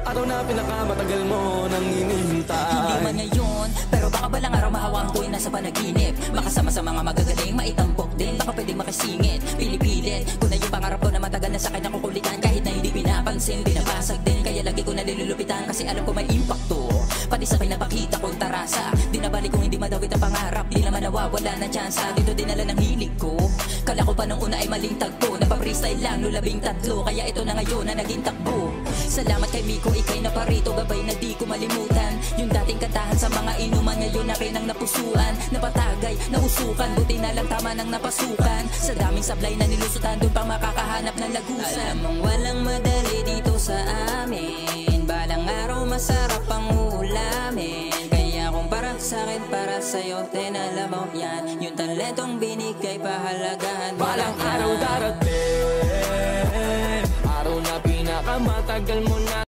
Araw na pinakamatagal mo nang hinihintay. Hindi man ngayon, pero baka balang araw mahawa ang tuwing nasa panaginip. Makasama sa mga magagaling, maitampok din. Baka pwedeng makisingit, pilipilit ko na yung pangarap ko na matagal na sa akin ang kukulitan. Kahit na hindi pinapansin, binabasag din. Kaya lagi ko na nilulupitan kasi alam ko may impacto. Pati sa pinapakita kong tarasa, di na balik kung hindi madawit ang pangarap. Di naman nawawala ng tsansa, dito dinala ng hilig ko. Kala ko pa nung una ay maling tagpo, napapre-freestyle lang no 13. Kaya ito na ngayon na naging takbo. Salamat kay Miko, ikay na parito, gabay na di ko malimutan. Yung dating kantahan sa mga inuman, ngayon na rin ang napusuan. Napatagay, nausukan, buti na lang tama ng napasukan. Sa daming sablay na nilusutan, doon pang makakahanap ng lagusan. Alam mong walang madali dito sa amin, balang araw masarap ang ulamin. Kaya kung para sa'kin, para sa'yo, alam mo yan, yung talentong binigay pahalagahan. Balang araw darating, araw na pinakamatagal mo na